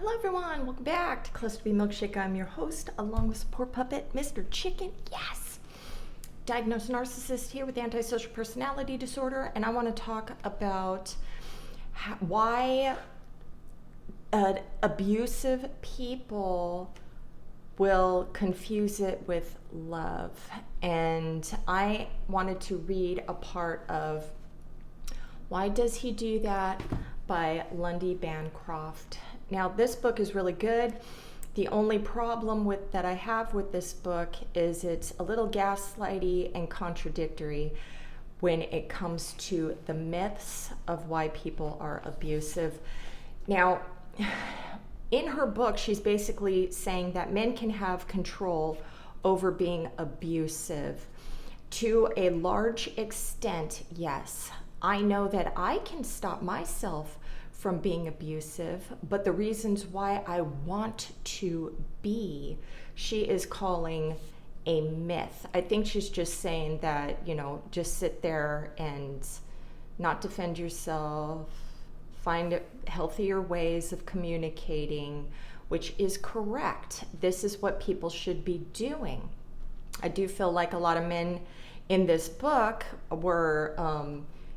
Hello everyone, welcome back to Cluster-B-Milkshake. I'm your host, along with support puppet, Mr. Chicken. Yes! Diagnosed narcissist here with antisocial personality disorder, and I want to talk about why abusive people will confuse it with love. And I wanted to read a part of Why Does He Do That by Lundy Bancroft. Now, this book is really good. The only problem that I have with this book is it's a little gaslighty and contradictory when it comes to the myths of why people are abusive. Now, in her book, she's basically saying that men can have control over being abusive. To a large extent, yes. I know that I can stop myself from being abusive, but the reasons why I want to be, she is calling a myth. I think she's just saying that, just sit there and not defend yourself, find healthier ways of communicating, which is correct. This is what people should be doing. I do feel like a lot of men in this book were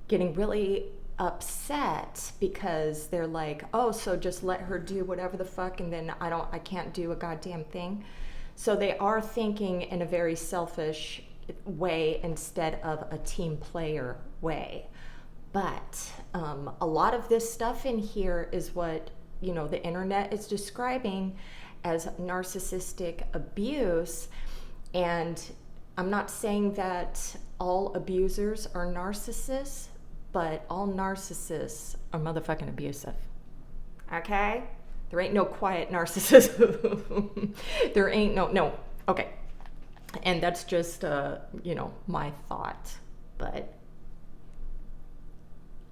getting really upset because they're like, oh, so just let her do whatever the fuck, and then I can't do a goddamn thing. So they are thinking in a very selfish way instead of a team player way. But a lot of this stuff in here is what the internet is describing as narcissistic abuse. And I'm not saying that all abusers are narcissists, but all narcissists are motherfucking abusive. Okay? There ain't no quiet narcissism. There ain't no. Okay. And that's just, my thought. But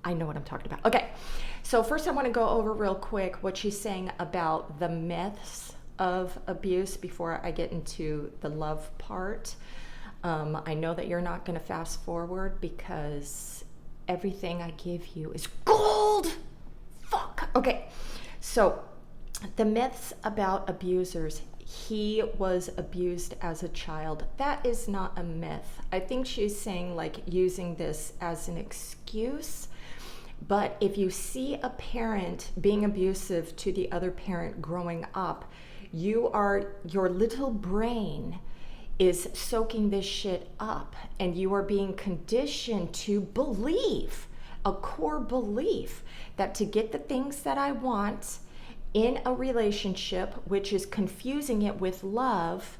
I know what I'm talking about. Okay. So first I want to go over real quick what she's saying about the myths of abuse before I get into the love part. I know that you're not going to fast forward because everything I give you is gold. Fuck. Okay. So the myths about abusers. He was abused as a child. That is not a myth. I think she's saying using this as an excuse. But if you see a parent being abusive to the other parent growing up, your little brain is soaking this shit up, and you are being conditioned to believe, a core belief, that to get the things that I want in a relationship, which is confusing it with love,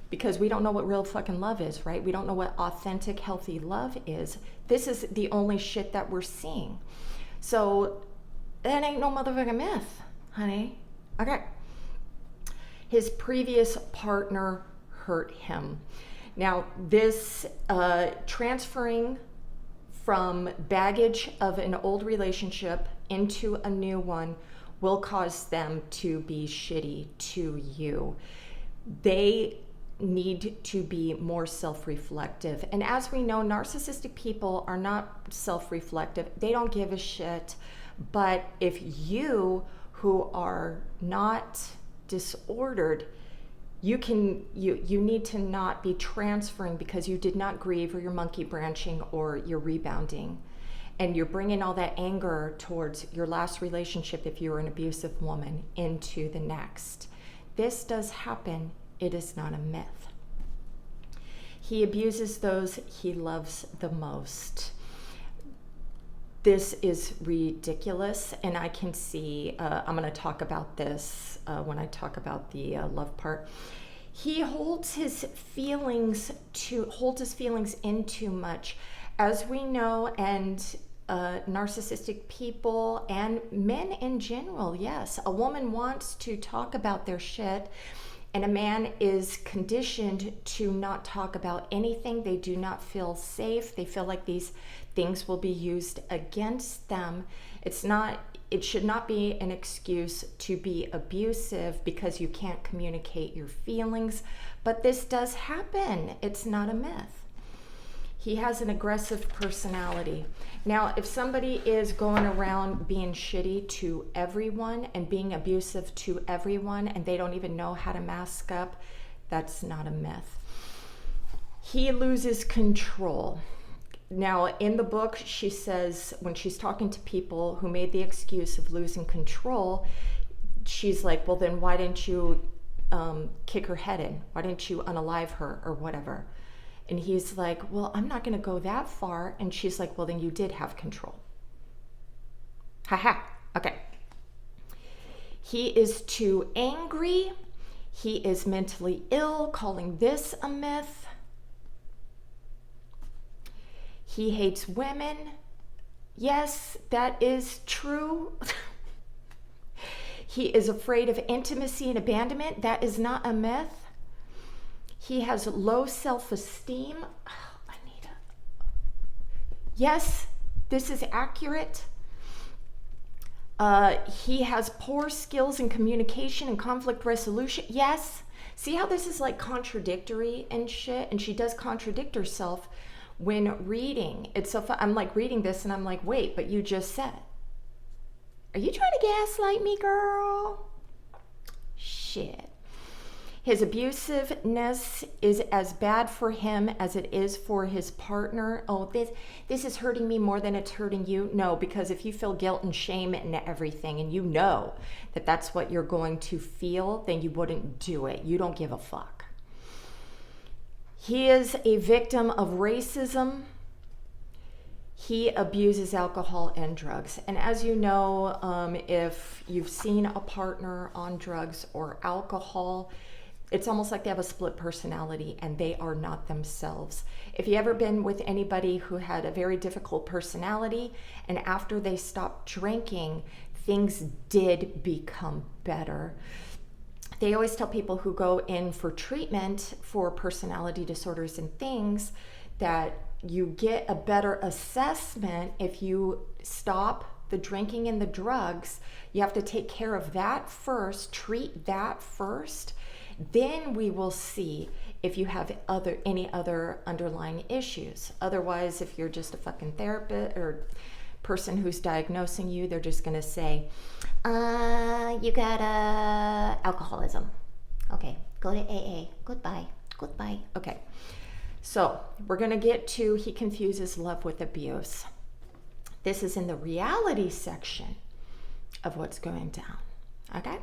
because we don't know what real fucking love is, right? We don't know what authentic, healthy love is. This is the only shit that we're seeing. So that ain't no motherfucking myth, honey. Okay. His previous partner hurt him. Now, this transferring from baggage of an old relationship into a new one will cause them to be shitty to you. They need to be more self-reflective. And as we know, narcissistic people are not self-reflective. They don't give a shit. But if you, who are not disordered, you need to not be transferring because you did not grieve, or you're monkey branching, or you're rebounding. And you're bringing all that anger towards your last relationship, if you were an abusive woman, into the next. This does happen. It is not a myth. He abuses those he loves the most. This is ridiculous, and I can see, I'm going to talk about this when I talk about the love part. He holds his feelings in too much. As we know, and narcissistic people and men in general, yes, a woman wants to talk about their shit, and a man is conditioned to not talk about anything. They do not feel safe. They feel like these things will be used against them. It should not be an excuse to be abusive because you can't communicate your feelings, but this does happen. It's not a myth. He has an aggressive personality. Now, if somebody is going around being shitty to everyone and being abusive to everyone and they don't even know how to mask up, that's not a myth. He loses control. Now, in the book, she says when she's talking to people who made the excuse of losing control, she's like, well, then why didn't you kick her head in? Why didn't you unalive her or whatever? And he's like, well, I'm not going to go that far. And she's like, well, then you did have control. Haha. Okay. He is too angry. He is mentally ill, calling this a myth. He hates women. Yes, that is true. He is afraid of intimacy and abandonment. That is not a myth. He has low self-esteem. Oh, yes, this is accurate. He has poor skills in communication and conflict resolution. Yes. See how this is like contradictory and shit? And she does contradict herself when reading. It's so fun. I'm like reading this and I'm like, wait, but you just said. Are you trying to gaslight me, girl? Shit. His abusiveness is as bad for him as it is for his partner. Oh, this is hurting me more than it's hurting you. No, because if you feel guilt and shame and everything, and you know that that's what you're going to feel, then you wouldn't do it. You don't give a fuck. He is a victim of racism. He abuses alcohol and drugs. And as you know, if you've seen a partner on drugs or alcohol, it's almost like they have a split personality and they are not themselves. If you ever been with anybody who had a very difficult personality and after they stopped drinking, things did become better. They always tell people who go in for treatment for personality disorders and things that you get a better assessment if you stop the drinking and the drugs. You have to take care of that first, treat that first. Then we will see if you have any other underlying issues. Otherwise, if you're just a fucking therapist or person who's diagnosing you, they're just gonna say, you got alcoholism. Okay, go to AA. Goodbye. Okay, so we're gonna get to he confuses love with abuse. This is in the reality section of what's going down, okay?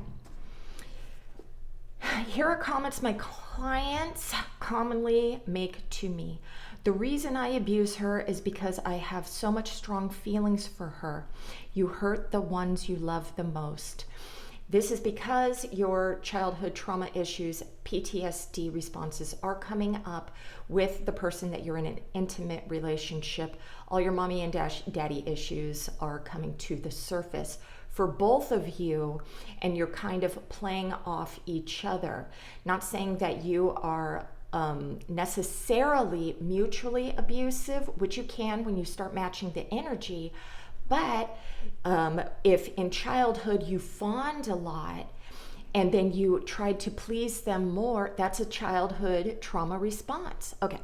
Here are comments my clients commonly make to me. The reason I abuse her is because I have so much strong feelings for her. You hurt the ones you love the most. This is because your childhood trauma issues, PTSD responses are coming up with the person that you're in an intimate relationship. All your mommy and daddy issues are coming to the surface for both of you, and you're kind of playing off each other. Not saying that you are necessarily mutually abusive, which you can when you start matching the energy, but if in childhood you fawned a lot and then you tried to please them more, that's a childhood trauma response. Okay.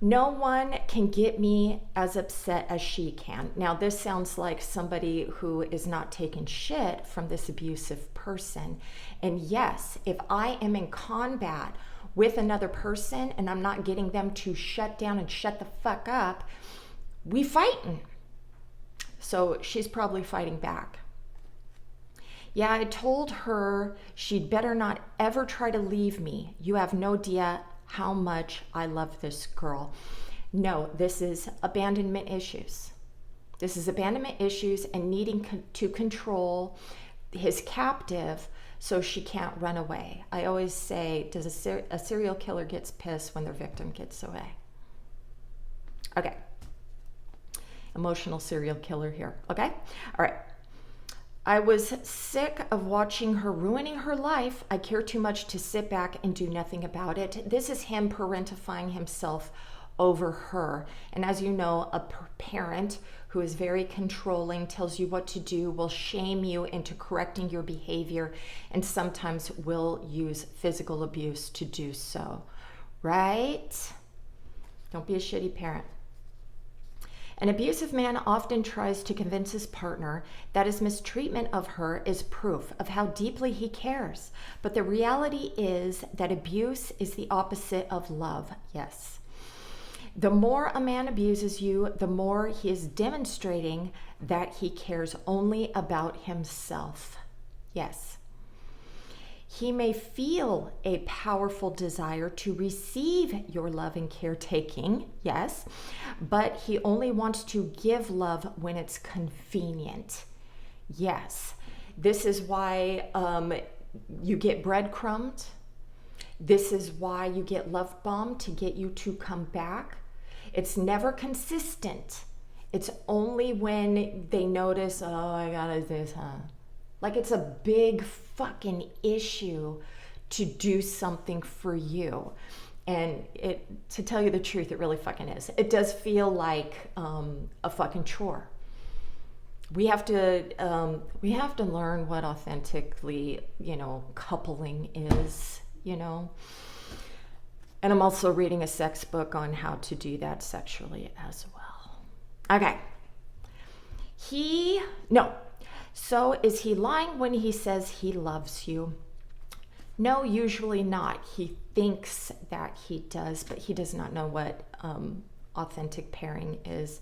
No one can get me as upset as she can. Now, this sounds like somebody who is not taking shit from this abusive person. And yes, if I am in combat with another person and I'm not getting them to shut down and shut the fuck up, we fighting. So she's probably fighting back. Yeah, I told her she'd better not ever try to leave me. You have no idea how much I love this girl. No, this is abandonment issues. This is abandonment issues and needing to control his captive so she can't run away. I always say, does a serial killer gets pissed when their victim gets away? Okay. Emotional serial killer here. Okay? All right. I was sick of watching her ruining her life. I care too much to sit back and do nothing about it. This is him parentifying himself over her. And as you know, a parent who is very controlling, tells you what to do, will shame you into correcting your behavior, and sometimes will use physical abuse to do so. Right? Don't be a shitty parent. An abusive man often tries to convince his partner that his mistreatment of her is proof of how deeply he cares. But the reality is that abuse is the opposite of love. Yes. The more a man abuses you, the more he is demonstrating that he cares only about himself. Yes. He may feel a powerful desire to receive your love and caretaking, yes, but he only wants to give love when it's convenient. Yes, this is why you get breadcrumbed. This is why you get love bombed to get you to come back. It's never consistent. It's only when they notice, oh, I got this, huh? Like it's a big fucking issue to do something for you. And to tell you the truth, it really fucking is. It does feel like a fucking chore. We have to learn what authentically, coupling is, And I'm also reading a sex book on how to do that sexually as well. Okay. So is he lying when he says he loves you? No, usually not. He thinks that he does, but he does not know what authentic pairing is.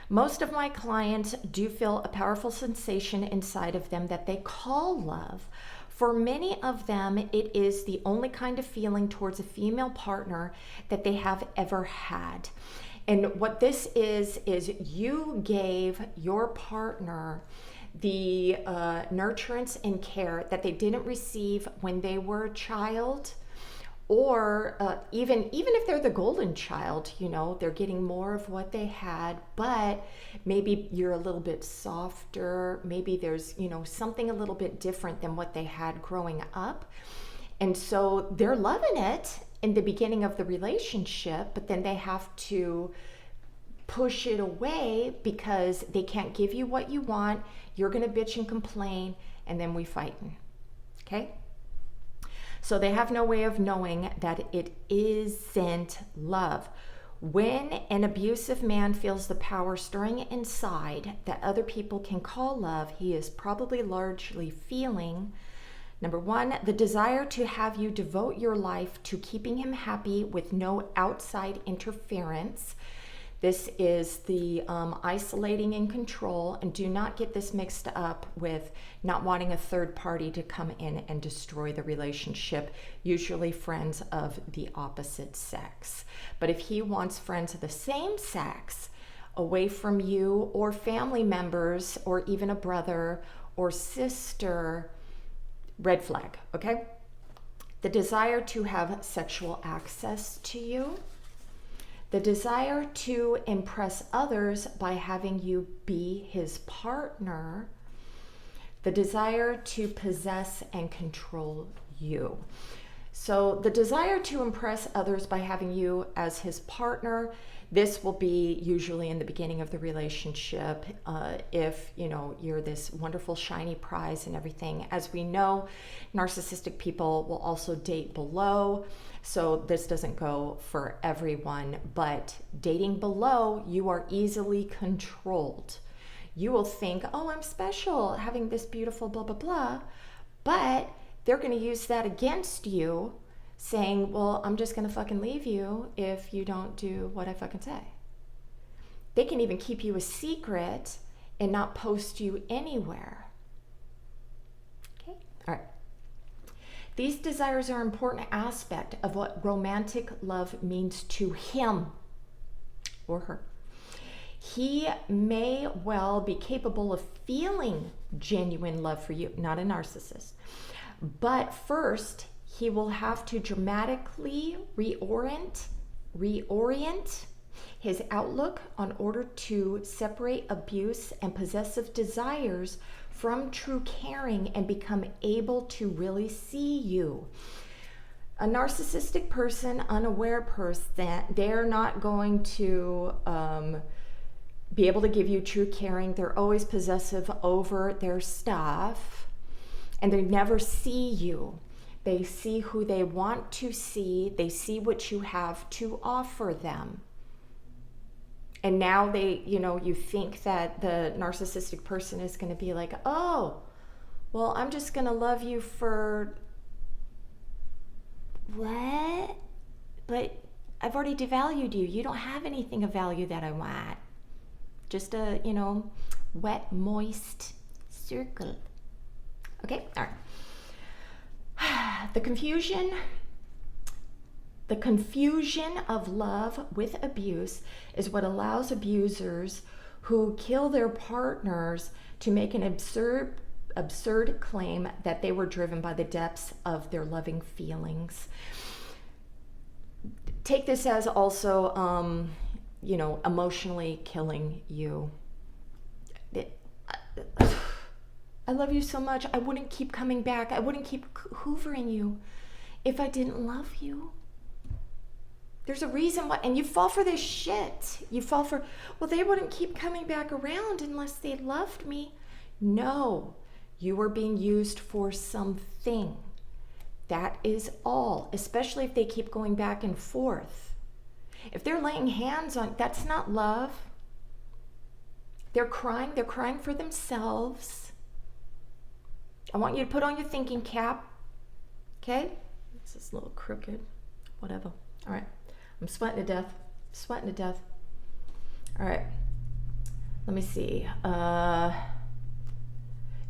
Most of my clients do feel a powerful sensation inside of them that they call love. For many of them, it is the only kind of feeling towards a female partner that they have ever had. And what this is you gave your partner the nurturance and care that they didn't receive when they were a child, or even if they're the golden child, they're getting more of what they had, but maybe you're a little bit softer, maybe there's something a little bit different than what they had growing up, and so they're loving it in the beginning of the relationship, but then they have to push it away because they can't give you what you want. You're going to bitch and complain, and then we fighting. Okay? So they have no way of knowing that it isn't love. When an abusive man feels the power stirring inside that other people can call love, he is probably largely feeling, number one, the desire to have you devote your life to keeping him happy with no outside interference. This is the isolating and control, and do not get this mixed up with not wanting a third party to come in and destroy the relationship, usually friends of the opposite sex. But if he wants friends of the same sex away from you, or family members, or even a brother or sister, red flag, okay? The desire to have sexual access to you. The desire to impress others by having you be his partner. The desire to possess and control you. So the desire to impress others by having you as his partner, this will be usually in the beginning of the relationship, if you're this wonderful shiny prize and everything. As we know, narcissistic people will also date below, so this doesn't go for everyone, but dating below, you are easily controlled. You will think, oh, I'm special, having this beautiful blah, blah, blah, but they're going to use that against you, saying, well, I'm just going to fucking leave you if you don't do what I fucking say. They can even keep you a secret and not post you anywhere. Okay? All right. These desires are an important aspect of what romantic love means to him or her. He may well be capable of feeling genuine love for you, not a narcissist. But first, he will have to dramatically reorient his outlook in order to separate abuse and possessive desires from true caring and become able to really see you. A narcissistic person, unaware person, they're not going to be able to give you true caring. They're always possessive over their stuff, and they never see you. They see who they want to see. They see what you have to offer them. And now they, you think that the narcissistic person is going to be like, oh, well, I'm just going to love you for what? But I've already devalued you. You don't have anything of value that I want. Just a, wet, moist circle. Okay, all right. The confusion of love with abuse is what allows abusers who kill their partners to make an absurd claim that they were driven by the depths of their loving feelings. Take this as also, emotionally killing you. I love you so much. I wouldn't keep coming back. I wouldn't keep hoovering you if I didn't love you. There's a reason why, and you fall for this shit. You fall for, well, they wouldn't keep coming back around unless they loved me. No, you are being used for something. That is all, especially if they keep going back and forth. If they're laying hands on, that's not love. They're crying for themselves. I want you to put on your thinking cap. Okay? This is a little crooked. Whatever. All right. I'm sweating to death. All right. Let me see.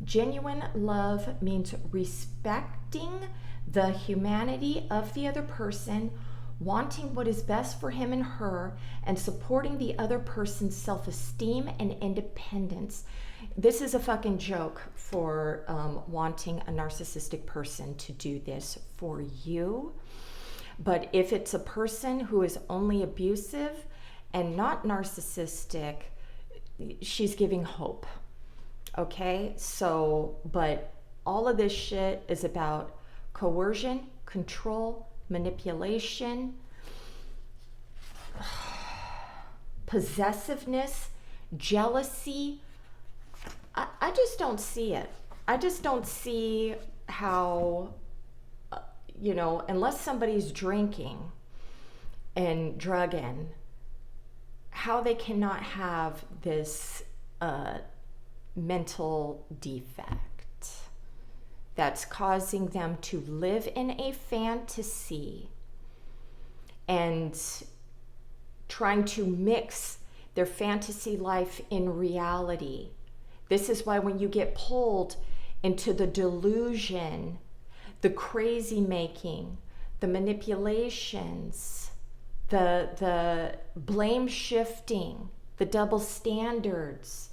Genuine love means respecting the humanity of the other person, wanting what is best for him and her, and supporting the other person's self-esteem and independence. This is a fucking joke for wanting a narcissistic person to do this for you. But if it's a person who is only abusive and not narcissistic, she's giving hope. Okay? So, but all of this shit is about coercion, control, manipulation, possessiveness, jealousy. I just don't see it. I just don't see how, unless somebody's drinking and drugging, how they cannot have this mental defect that's causing them to live in a fantasy and trying to mix their fantasy life in reality. This is why when you get pulled into the delusion, the crazy making, the manipulations, the blame shifting, the double standards,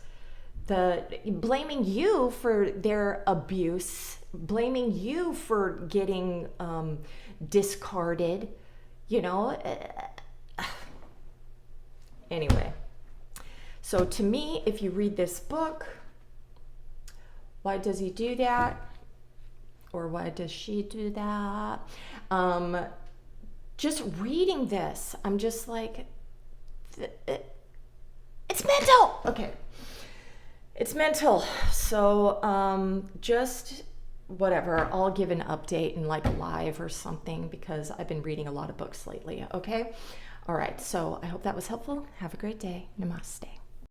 the blaming you for their abuse, blaming you for getting discarded, Anyway, so to me, if you read this book, why does he do that? Or why does she do that? Just reading this, I'm just like, it's mental. Okay. It's mental. So just whatever, I'll give an update in like live or something because I've been reading a lot of books lately. Okay. All right. So I hope that was helpful. Have a great day. Namaste.